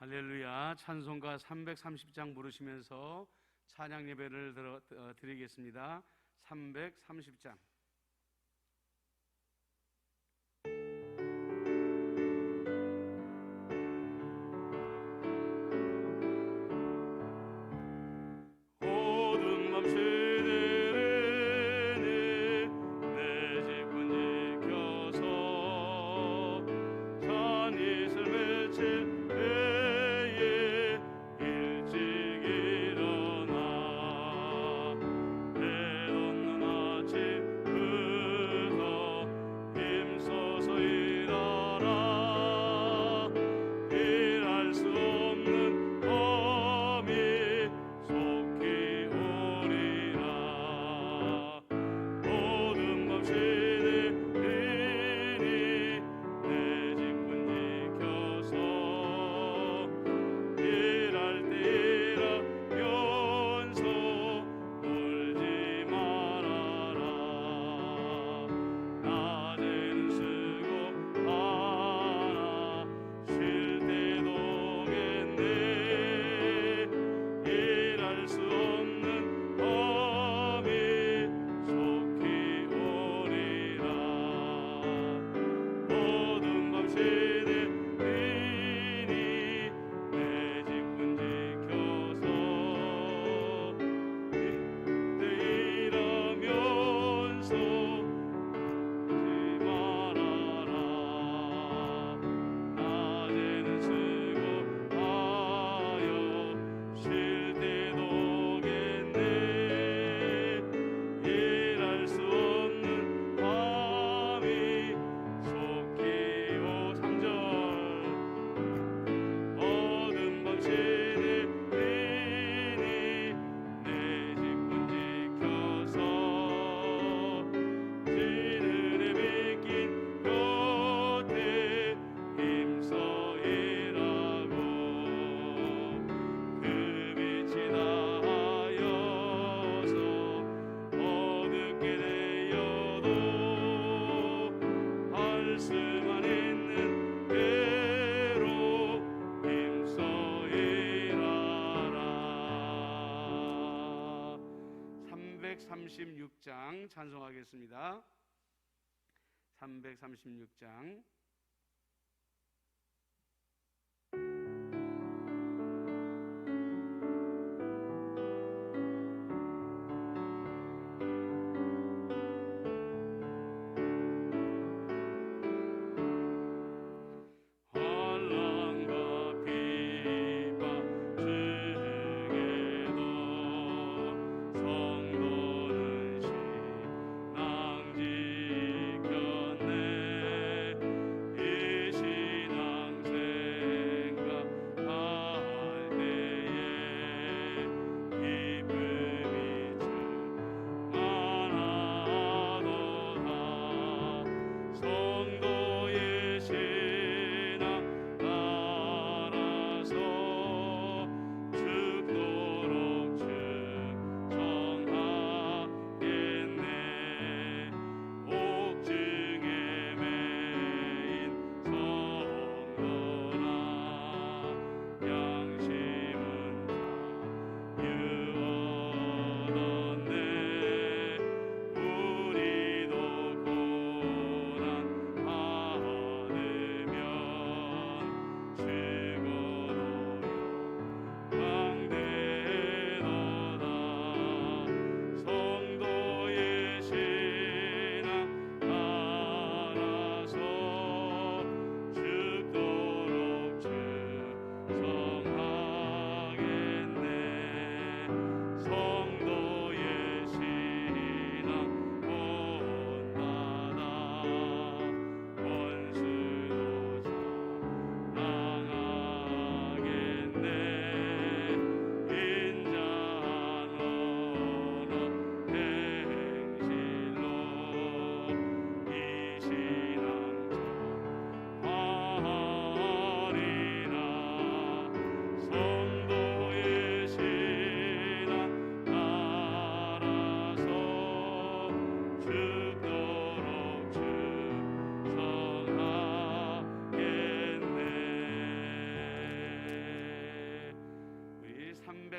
할렐루야. 찬송가 330장 부르시면서 찬양 예배를 드리겠습니다. 330장. 말씀만 있는 대로 힘써 일하라. 336장 찬송하겠습니다. 336장. 성도는 신앙 지켰네.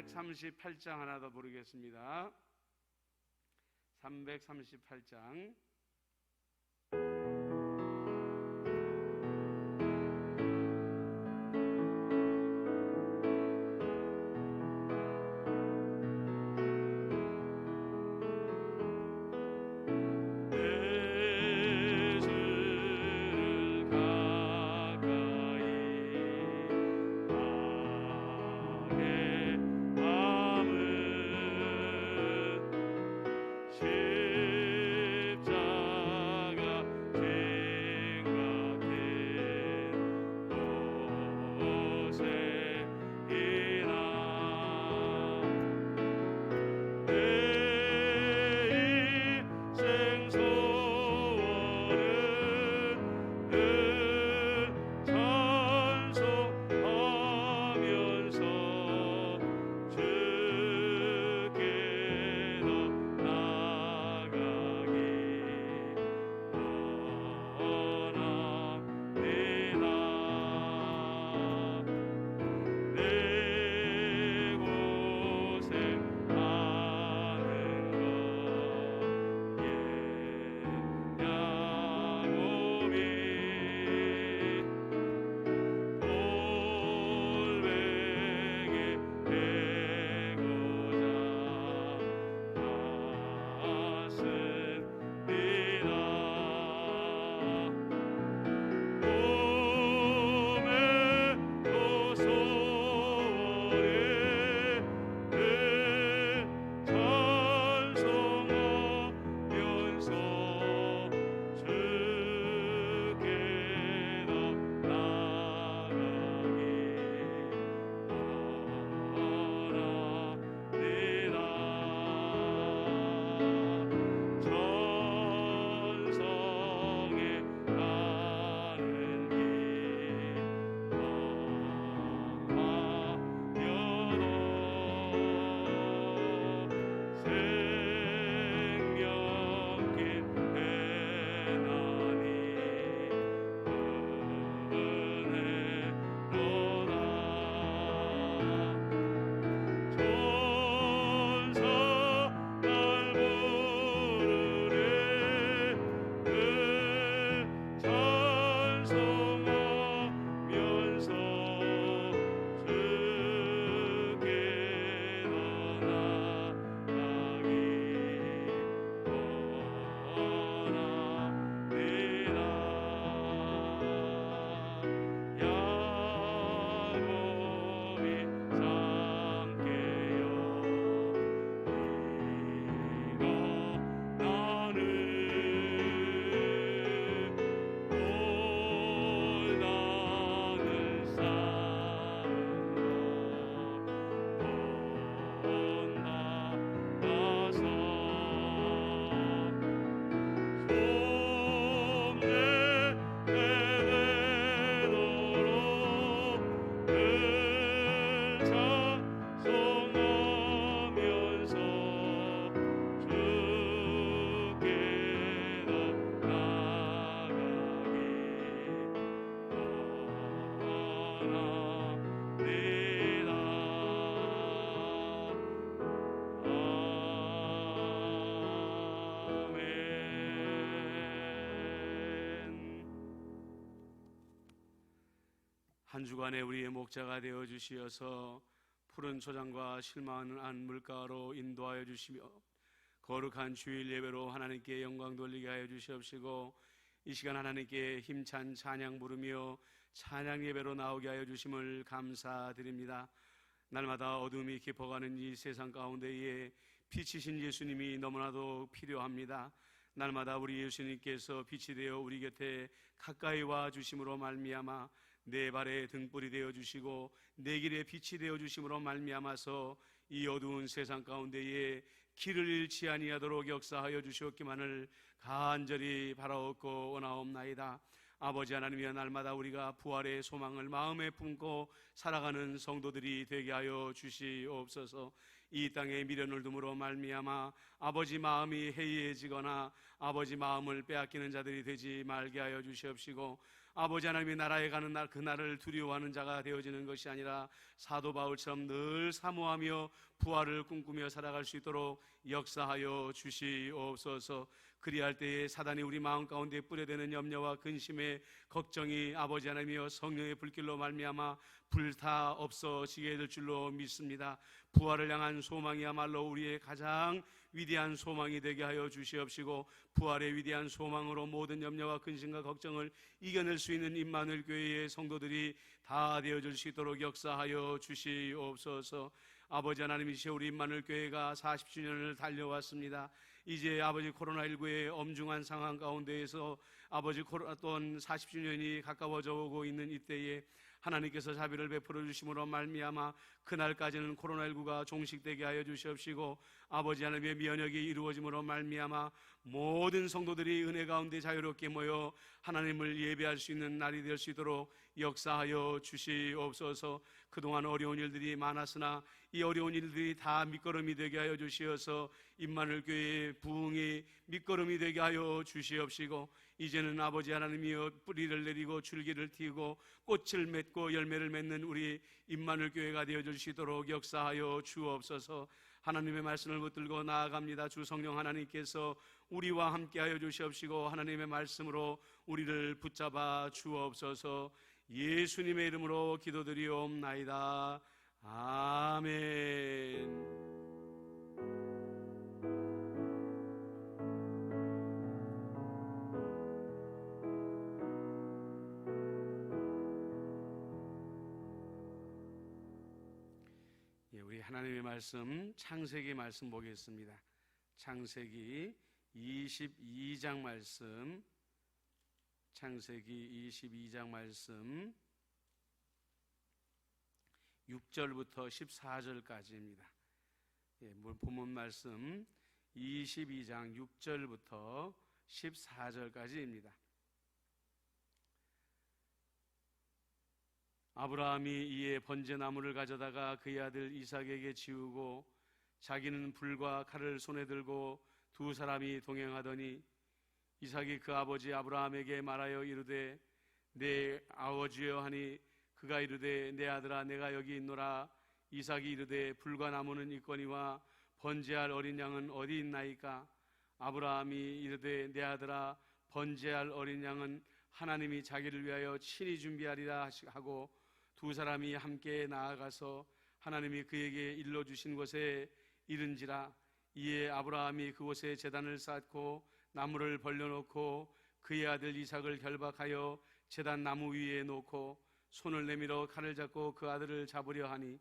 338장 하나 더 부르겠습니다. 338장. 한 주간에 우리의 목자가 되어 주시어서 푸른 초장과 실망한 물가로 인도하여 주시며 거룩한 주일 예배로 하나님께 영광 돌리게 하여 주시옵시고 이 시간 하나님께 힘찬 찬양 부르며 찬양 예배로 나오게 하여 주심을 감사드립니다. 날마다 어둠이 깊어가는 이 세상 가운데에 빛이신 예수님이 너무나도 필요합니다. 날마다 우리 예수님께서 빛이 되어 우리 곁에 가까이 와 주심으로 말미암아 내 발에 등불이 되어 주시고 내 길에 빛이 되어 주심으로 말미암아서 이 어두운 세상 가운데에 길을 잃지 아니하도록 역사하여 주시옵기만을 간절히 바라옵고 원하옵나이다. 아버지 하나님이여, 날마다 우리가 부활의 소망을 마음에 품고 살아가는 성도들이 되게 하여 주시옵소서. 이 땅에 미련을 둠으로 말미암아 아버지 마음이 해이해지거나 아버지 마음을 빼앗기는 자들이 되지 말게 하여 주시옵시고, 아버지 하나님의 나라에 가는 날 그날을 두려워하는 자가 되어지는 것이 아니라 사도 바울처럼 늘 사모하며 부활을 꿈꾸며 살아갈 수 있도록 역사하여 주시옵소서. 그리할 때에 사단이 우리 마음 가운데 뿌려대는 염려와 근심의 걱정이 아버지 하나님이여 성령의 불길로 말미암아 불타 없어지게 될 줄로 믿습니다. 부활을 향한 소망이야말로 우리의 가장 위대한 소망이 되게 하여 주시옵시고, 부활의 위대한 소망으로 모든 염려와 근심과 걱정을 이겨낼 수 있는 임마누엘 교회의 성도들이 다 되어줄 수 있도록 역사하여 주시옵소서. 아버지 하나님이시여, 우리 임마누엘 교회가 40주년을 달려왔습니다. 이제 아버지 코로나19의 엄중한 상황 가운데에서 아버지 또한 40주년이 가까워져 오고 있는 이때에 하나님께서 자비를 베풀어 주심으로 말미암아 그날까지는 코로나19가 종식되게 하여 주시옵시고, 아버지 하나님의 면역이 이루어짐으로 말미암아 모든 성도들이 은혜 가운데 자유롭게 모여 하나님을 예배할 수 있는 날이 될 수 있도록 역사하여 주시옵소서. 그동안 어려운 일들이 많았으나 이 어려운 일들이 다 밑거름이 되게 하여 주시어서 임마누엘 교회의 부흥이 밑거름이 되게 하여 주시옵시고, 이제는 아버지 하나님이여 뿌리를 내리고 줄기를 틔우고 꽃을 맺고 열매를 맺는 우리 임마누엘 교회가 되어 주시도록 역사하여 주옵소서. 하나님의 말씀을 붙들고 나아갑니다. 주 성령 하나님께서 우리와 함께하여 주시옵시고 하나님의 말씀으로 우리를 붙잡아 주옵소서. 예수님의 이름으로 기도드리옵나이다. 아멘. 우리 하나님의 말씀 창세기 말씀 보겠습니다. 창세기 22장 말씀, 창세기 22장 말씀 6절부터 14절까지입니다. 본문 말씀 22장 6절부터 14절까지입니다. 아브라함이 이에 번제나무를 가져다가 그의 아들 이삭에게 지우고 자기는 불과 칼을 손에 들고 두 사람이 동행하더니 이삭이 그 아버지 아브라함에게 말하여 이르되 내 아버지여 하니 그가 이르되 내 아들아 내가 여기 있노라. 이삭이 이르되 불과 나무는 있거니와 번제할 어린 양은 어디 있나이까? 아브라함이 이르되 내 아들아 번제할 어린 양은 하나님이 자기를 위하여 친히 준비하리라 하고 두 사람이 함께 나아가서 하나님이 그에게 일러주신 곳에 이른지라. 이에 아브라함이 그곳에 제단을 쌓고 나무를 벌려놓고 그의 아들 이삭을 결박하여 제단 나무 위에 놓고 손을 내밀어 칼을 잡고 그 아들을 잡으려 하니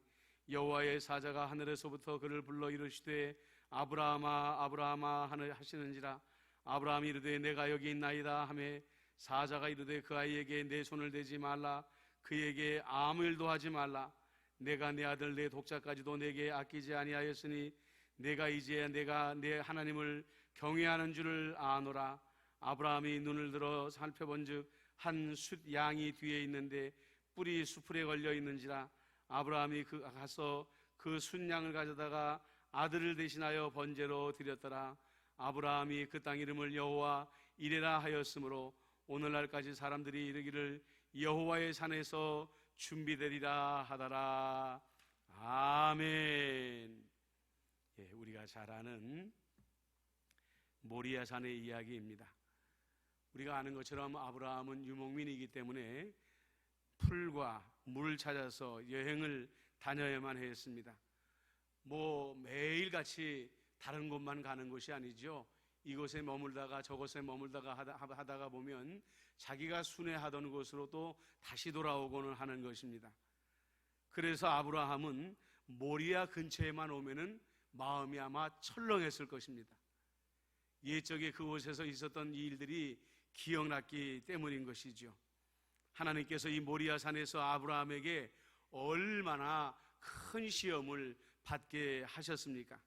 여호와의 사자가 하늘에서부터 그를 불러 이르시되 아브라함아 아브라함아 하시는지라. 아브라함이 이르되 내가 여기 있나이다 하매 사자가 이르되 그 아이에게 내 손을 대지 말라. 그에게 아무 일도 하지 말라. 내가 내 아들 내 독자까지도 내게 아끼지 아니하였으니 내가 이제 내가 내 하나님을 경외하는 줄을 아노라. 아브라함이 눈을 들어 살펴본즉 한 숫 양이 뒤에 있는데 뿔이 수풀에 걸려 있는지라. 아브라함이 가서 그 숫 양을 가져다가 아들을 대신하여 번제로 드렸더라. 아브라함이 그 땅 이름을 여호와 이레라 하였으므로 오늘날까지 사람들이 이르기를 여호와의 산에서 준비되리라 하더라. 아멘. 우리가 잘 아는 모리아 산의 이야기입니다. 우리가 아는 것처럼 아브라함은 유목민이기 때문에 풀과 물을 찾아서 여행을 다녀야만 했습니다. 매일같이 다른 곳만 가는 것이 아니죠. 이곳에 머물다가 저곳에 머물다가 하다가 보면 자기가 순회하던 곳으로 또 다시 돌아오고는 하는 것입니다. 그래서 아브라함은 모리아 근처에만 오면은 마음이 아마 철렁했을 것입니다. 옛적에 그곳에서 있었던 일들이 기억났기 때문인 것이죠. 하나님께서 이 모리아 산에서 아브라함에게 얼마나 큰 시험을 받게 하셨습니까?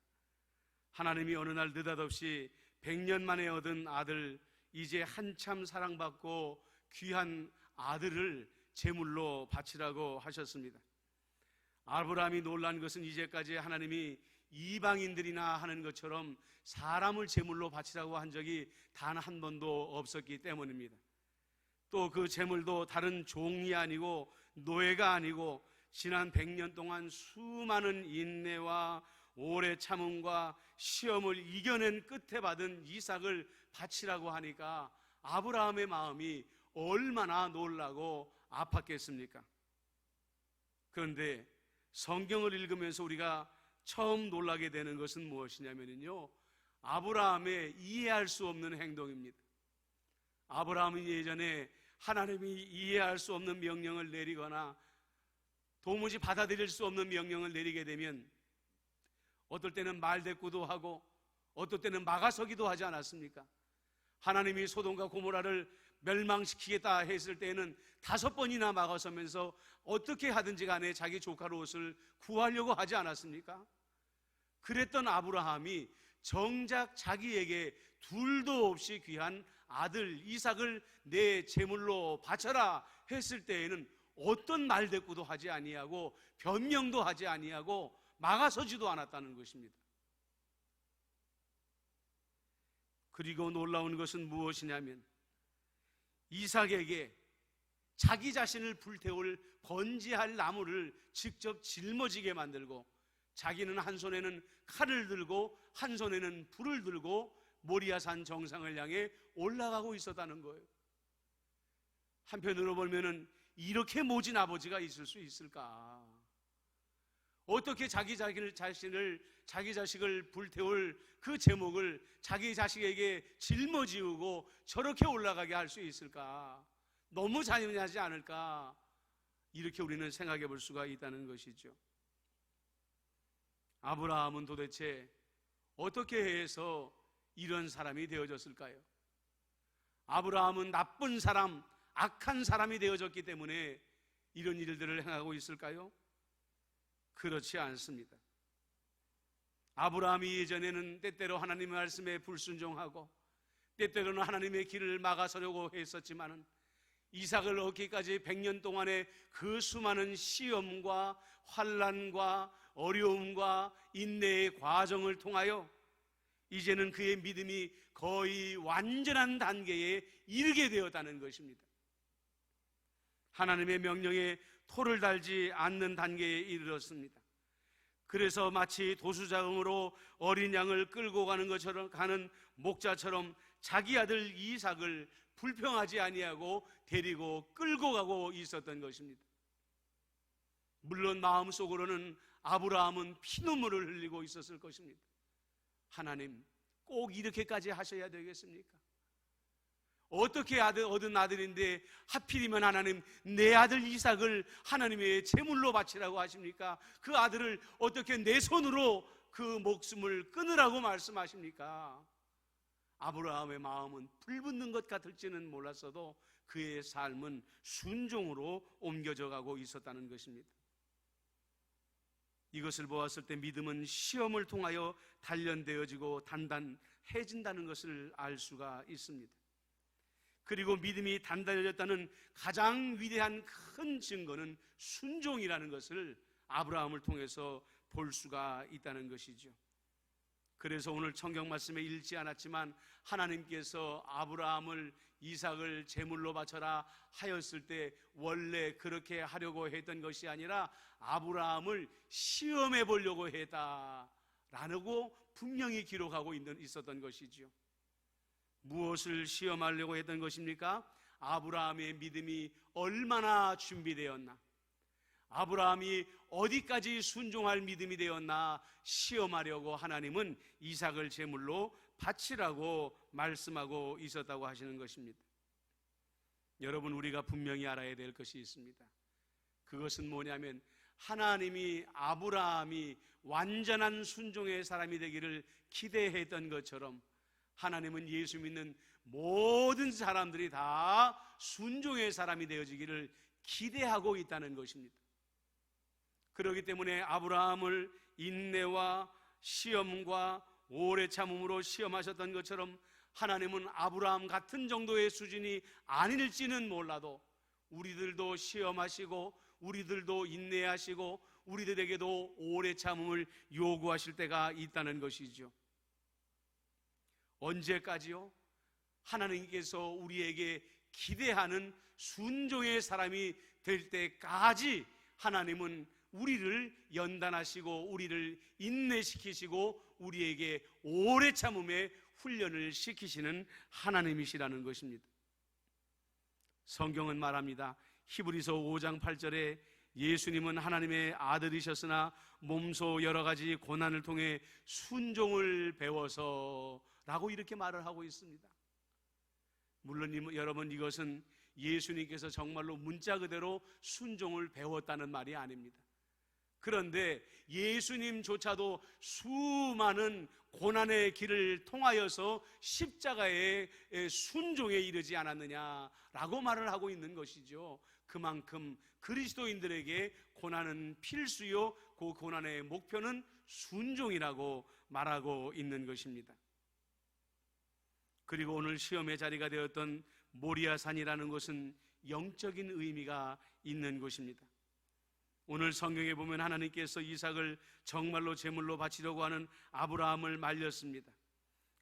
하나님이 어느 날 느닷없이 100년 만에 얻은 아들, 이제 한참 사랑받고 귀한 아들을 제물로 바치라고 하셨습니다. 아브라함이 놀란 것은 이제까지 하나님이 이방인들이나 하는 것처럼 사람을 제물로 바치라고 한 적이 단 한 번도 없었기 때문입니다. 또 그 재물도 다른 종이 아니고 노예가 아니고 지난 100년 동안 수많은 인내와 오래 참음과 시험을 이겨낸 끝에 받은 이삭을 바치라고 하니까 아브라함의 마음이 얼마나 놀라고 아팠겠습니까? 그런데 성경을 읽으면서 우리가 처음 놀라게 되는 것은 무엇이냐면요, 아브라함의 이해할 수 없는 행동입니다. 아브라함은 예전에 하나님이 이해할 수 없는 명령을 내리거나 도무지 받아들일 수 없는 명령을 내리게 되면 어떨 때는 말대꾸도 하고 어떨 때는 막아서기도 하지 않았습니까? 하나님이 소돔과 고모라를 멸망시키겠다 했을 때에는 5번이나 막아서면서 어떻게 하든지 간에 자기 조카 롯을 구하려고 하지 않았습니까? 그랬던 아브라함이 정작 자기에게 둘도 없이 귀한 아들 이삭을 내 제물로 바쳐라 했을 때에는 어떤 말대꾸도 하지 아니하고 변명도 하지 아니하고 막아서지도 않았다는 것입니다. 그리고 놀라운 것은 무엇이냐면 이삭에게 자기 자신을 불태울 번지할 나무를 직접 짊어지게 만들고 자기는 한 손에는 칼을 들고 한 손에는 불을 들고 모리아산 정상을 향해 올라가고 있었다는 거예요. 한편으로 보면은 이렇게 모진 아버지가 있을 수 있을까? 어떻게 자기 자식을 불태울 그 제목을 자기 자식에게 짊어지우고 저렇게 올라가게 할 수 있을까? 너무 잔인하지 않을까? 이렇게 우리는 생각해 볼 수가 있다는 것이죠. 아브라함은 도대체 어떻게 해서 이런 사람이 되어졌을까요? 아브라함은 나쁜 사람, 악한 사람이 되어졌기 때문에 이런 일들을 행하고 있을까요? 그렇지 않습니다. 아브라함이 예전에는 때때로 하나님의 말씀에 불순종하고 때때로는 하나님의 길을 막아서려고 했었지만은 이삭을 얻기까지 100년 동안의 그 수많은 시험과 환난과 어려움과 인내의 과정을 통하여 이제는 그의 믿음이 거의 완전한 단계에 이르게 되었다는 것입니다. 하나님의 명령에 토를 달지 않는 단계에 이르렀습니다. 그래서 마치 도수자금으로 어린 양을 끌고 가는 것처럼 가는 목자처럼 자기 아들 이삭을 불평하지 아니하고 데리고 끌고 가고 있었던 것입니다. 물론 마음속으로는 아브라함은 피눈물을 흘리고 있었을 것입니다. 하나님, 꼭 이렇게까지 하셔야 되겠습니까? 어떻게 얻은 아들인데 하필이면 하나님 내 아들 이삭을 하나님의 제물로 바치라고 하십니까? 그 아들을 어떻게 내 손으로 그 목숨을 끊으라고 말씀하십니까? 아브라함의 마음은 불붙는 것 같을지는 몰랐어도 그의 삶은 순종으로 옮겨져 가고 있었다는 것입니다. 이것을 보았을 때 믿음은 시험을 통하여 단련되어지고 단단해진다는 것을 알 수가 있습니다. 그리고 믿음이 단단해졌다는 가장 위대한 큰 증거는 순종이라는 것을 아브라함을 통해서 볼 수가 있다는 것이죠. 그래서 오늘 성경 말씀에 읽지 않았지만 하나님께서 아브라함을 이삭을 제물로 바쳐라 하였을 때 원래 그렇게 하려고 했던 것이 아니라 아브라함을 시험해 보려고 했다라고 분명히 기록하고 있었던 것이죠. 무엇을 시험하려고 했던 것입니까? 아브라함의 믿음이 얼마나 준비되었나, 아브라함이 어디까지 순종할 믿음이 되었나 시험하려고 하나님은 이삭을 제물로 바치라고 말씀하고 있었다고 하시는 것입니다. 여러분, 우리가 분명히 알아야 될 것이 있습니다. 그것은 뭐냐면 하나님이 아브라함이 완전한 순종의 사람이 되기를 기대했던 것처럼 하나님은 예수 믿는 모든 사람들이 다 순종의 사람이 되어지기를 기대하고 있다는 것입니다. 그렇기 때문에 아브라함을 인내와 시험과 오래 참음으로 시험하셨던 것처럼 하나님은 아브라함 같은 정도의 수준이 아닐지는 몰라도 우리들도 시험하시고 우리들도 인내하시고 우리들에게도 오래 참음을 요구하실 때가 있다는 것이죠. 언제까지요? 하나님께서 우리에게 기대하는 순종의 사람이 될 때까지 하나님은 우리를 연단하시고 우리를 인내시키시고 우리에게 오래 참음의 훈련을 시키시는 하나님이시라는 것입니다. 성경은 말합니다. 히브리서 5장 8절에 예수님은 하나님의 아들이셨으나 몸소 여러 가지 고난을 통해 순종을 배워서 라고 이렇게 말을 하고 있습니다. 물론 여러분, 이것은 예수님께서 정말로 문자 그대로 순종을 배웠다는 말이 아닙니다. 그런데 예수님조차도 수많은 고난의 길을 통하여서 십자가의 순종에 이르지 않았느냐라고 말을 하고 있는 것이죠. 그만큼 그리스도인들에게 고난은 필수요, 그 고난의 목표는 순종이라고 말하고 있는 것입니다. 그리고 오늘 시험의 자리가 되었던 모리아산이라는 것은 영적인 의미가 있는 곳입니다. 오늘 성경에 보면 하나님께서 이삭을 정말로 제물로 바치려고 하는 아브라함을 말렸습니다.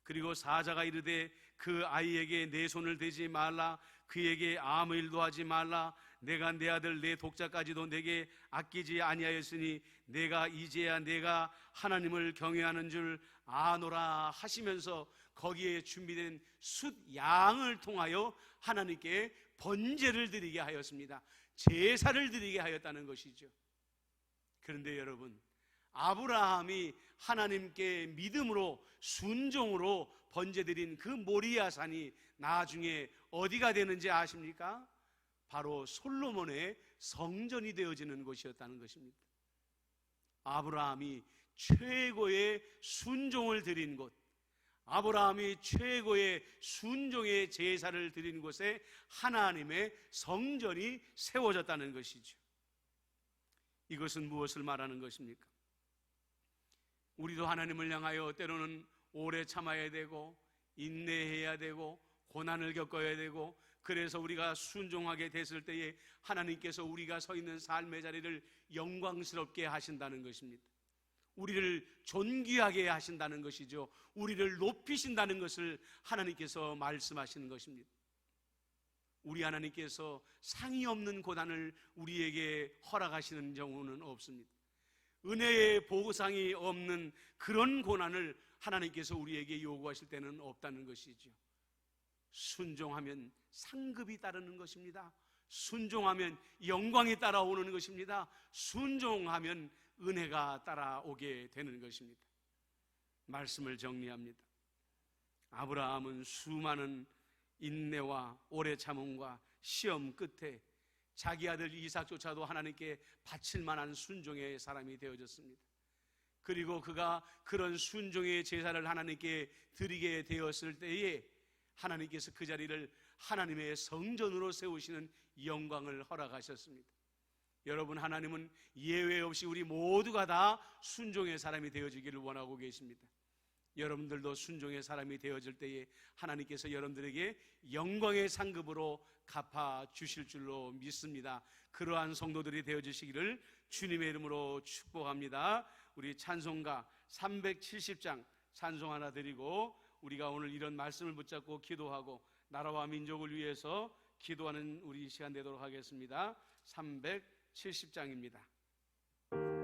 그리고 사자가 이르되 그 아이에게 내 손을 대지 말라, 그에게 아무 일도 하지 말라, 내가 내 아들 내 독자까지도 내게 아끼지 아니하였으니 내가 이제야 내가 하나님을 경외하는 줄 아노라 하시면서 거기에 준비된 숫 양을 통하여 하나님께 번제를 드리게 하였습니다. 제사를 드리게 하였다는 것이죠. 그런데 여러분, 아브라함이 하나님께 믿음으로 순종으로 번제드린 그 모리아산이 나중에 어디가 되는지 아십니까? 바로 솔로몬의 성전이 되어지는 곳이었다는 것입니다. 아브라함이 최고의 순종을 드린 곳, 아브라함이 최고의 순종의 제사를 드린 곳에 하나님의 성전이 세워졌다는 것이죠. 이것은 무엇을 말하는 것입니까? 우리도 하나님을 향하여 때로는 오래 참아야 되고 인내해야 되고 고난을 겪어야 되고, 그래서 우리가 순종하게 됐을 때에 하나님께서 우리가 서 있는 삶의 자리를 영광스럽게 하신다는 것입니다. 우리를 존귀하게 하신다는 것이죠. 우리를 높이신다는 것을 하나님께서 말씀하시는 것입니다. 우리 하나님께서 상이 없는 고난을 우리에게 허락하시는 경우는 없습니다. 은혜의 보상이 없는 그런 고난을 하나님께서 우리에게 요구하실 때는 없다는 것이죠. 순종하면 상급이 따르는 것입니다. 순종하면 영광이 따라오는 것입니다. 순종하면 은혜가 따라오게 되는 것입니다. 말씀을 정리합니다. 아브라함은 수많은 인내와 오래 참음과 시험 끝에 자기 아들 이삭조차도 하나님께 바칠 만한 순종의 사람이 되어졌습니다. 그리고 그가 그런 순종의 제사를 하나님께 드리게 되었을 때에 하나님께서 그 자리를 하나님의 성전으로 세우시는 영광을 허락하셨습니다. 여러분, 하나님은 예외 없이 우리 모두가 다 순종의 사람이 되어지기를 원하고 계십니다. 여러분들도 순종의 사람이 되어질 때에 하나님께서 여러분들에게 영광의 상급으로 갚아주실 줄로 믿습니다. 그러한 성도들이 되어주시기를 주님의 이름으로 축복합니다. 우리 찬송가 370장 찬송 하나 드리고 우리가 오늘 이런 말씀을 붙잡고 기도하고 나라와 민족을 위해서 기도하는 우리 시간 되도록 하겠습니다. 370장입니다. 물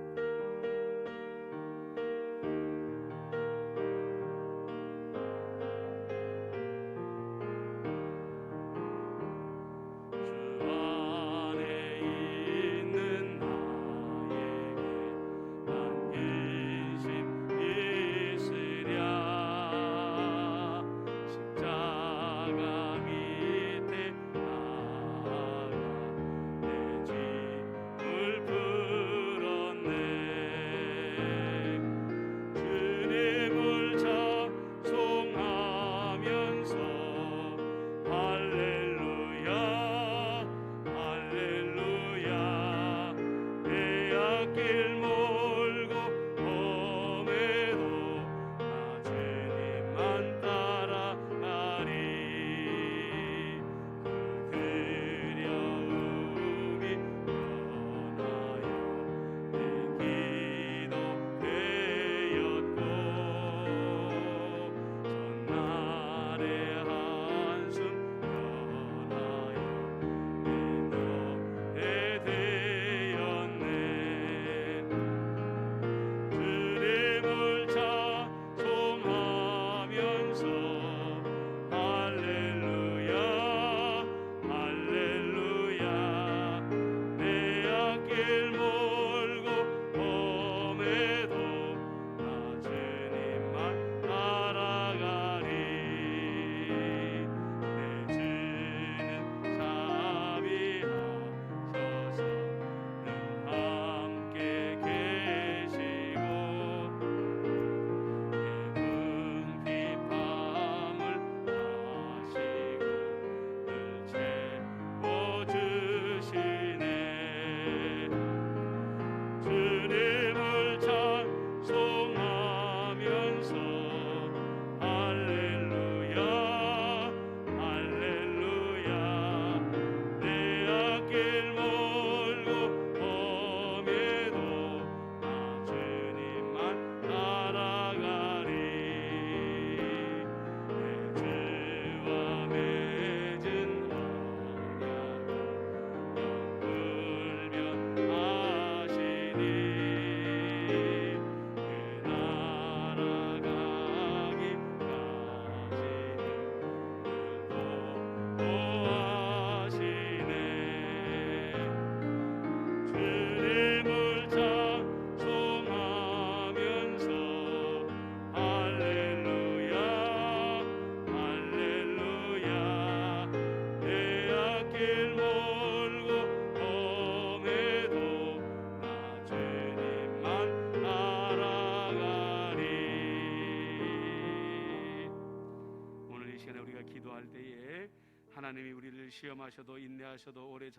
시간에 우리가 기도할 때에 하나님이 우리를 시험하셔도 인내하셔도 오래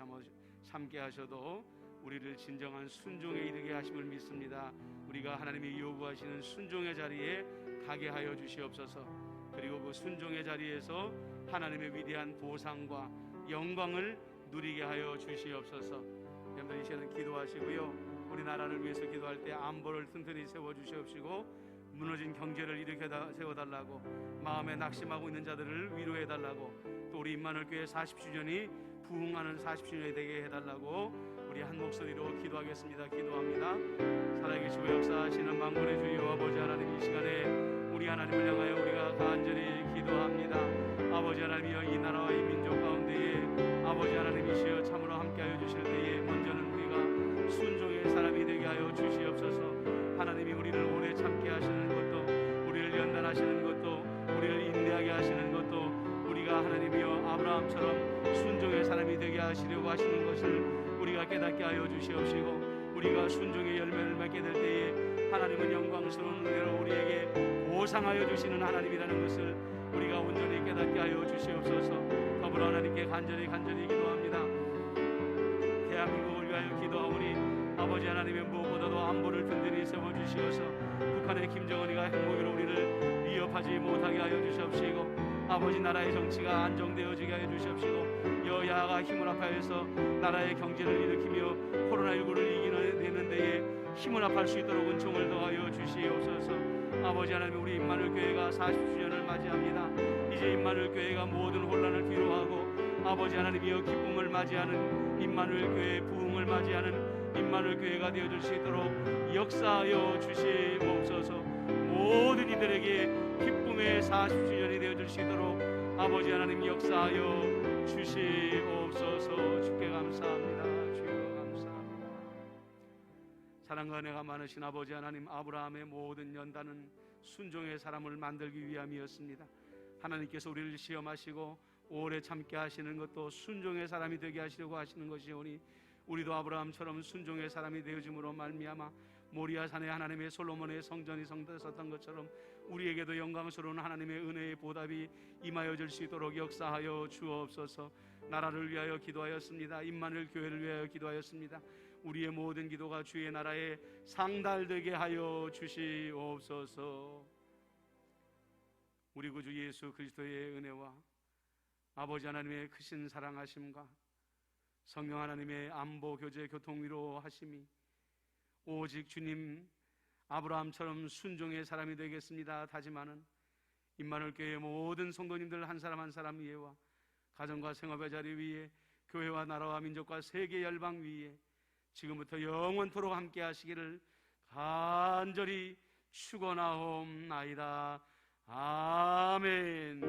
참게 하셔도 우리를 진정한 순종에 이르게 하심을 믿습니다. 우리가 하나님이 요구하시는 순종의 자리에 가게 하여 주시옵소서. 그리고 그 순종의 자리에서 하나님의 위대한 보상과 영광을 누리게 하여 주시옵소서. 여러분 이 시간은 기도하시고요, 우리나라를 위해서 기도할 때 안보를 튼튼히 세워주시옵시고 무너진 경제를 일으켜 세워달라고, 마음에 낙심하고 있는 자들을 위로해달라고, 또 우리 임마누엘교회 40주년이 부흥하는 40주년이 되게 해달라고 우리 한 목소리로 기도하겠습니다. 기도합니다. 살아계시고 역사하시는 만군의 주 여호와 아버지 하나님, 이 시간에 우리 하나님을 향하여 우리가 간절히 기도합니다. 아버지 하나님이여, 이 나라와 이 민족 가운데에 아버지 하나님이시여 참으로 함께하여 주실 때에 먼저는 우리가 순종의 사람이 되게 하여 주시옵소서. 하나님이 우리를 오래 참게 하시는 것도, 우리를 연단하시는 것도, 우리를 인내하게 하시는 것도, 우리가 하나님이여 아브라함처럼 순종의 사람이 되게 하시려고 하시는 것을 우리가 깨닫게 하여 주시옵시고, 우리가 순종의 열매를 맺게 될 때에 하나님은 영광스러운 은혜로 우리에게 보상하여 주시는 하나님이라는 것을 우리가 온전히 깨닫게 하여 주시옵소서. 더불어 하나님께 간절히 기도합니다. 대한민국을 위하여 기도하오니 아버지 하나님의 무엇보다도 안보를 든든히 세워주시어서 북한의 김정은이가 핵무기로 우리를 위협하지 못하게 하여 주시옵시고, 아버지 나라의 정치가 안정되어지게 하여 주시옵시고, 여야가 힘을 합하여서 나라의 경제를 일으키며 코로나19를 이기는 데에 힘을 합할 수 있도록 은총을 더하여 주시옵소서. 아버지 하나님, 우리 임마누엘교회가 40주년을 맞이합니다. 이제 임마누엘교회가 모든 혼란을 뒤로하고 아버지 하나님이여 기쁨을 맞이하는 임마누엘교회, 부흥을 맞이하는 임마누엘교회가 되어줄 수 있도록 역사하여 주시옵소서. 모든 이들에게 기쁨의 40주년이 되어줄 수 있도록 아버지 하나님 역사하여 주시옵소서. 주께 감사합니다. 주여 감사합니다. 사랑과 은혜가 많으신 아버지 하나님, 아브라함의 모든 연단은 순종의 사람을 만들기 위함이었습니다. 하나님께서 우리를 시험하시고 오래 참게 하시는 것도 순종의 사람이 되게 하시려고 하시는 것이오니, 우리도 아브라함처럼 순종의 사람이 되어짐으로 말미암아 모리아 산에 하나님의 솔로몬의 성전이 성되었던 것처럼 우리에게도 영광스러운 하나님의 은혜의 보답이 임하여 줄 수 있도록 역사하여 주옵소서. 나라를 위하여 기도하였습니다. 임마누엘 교회를 위하여 기도하였습니다. 우리의 모든 기도가 주의 나라에 상달되게 하여 주시옵소서. 우리 구주 예수 그리스도의 은혜와 아버지 하나님의 크신 사랑하심과 성령 하나님의 안보 교제 교통 위로하심이 오직 주님 아브라함처럼 순종의 사람이 되겠습니다 다짐하는 임마누엘교회 모든 성도님들 한 사람 한 사람 위에와 가정과 생업의 자리 위에, 교회와 나라와 민족과 세계 열방 위에 지금부터 영원토록 함께 하시기를 간절히 축원하옵나이다. 아멘.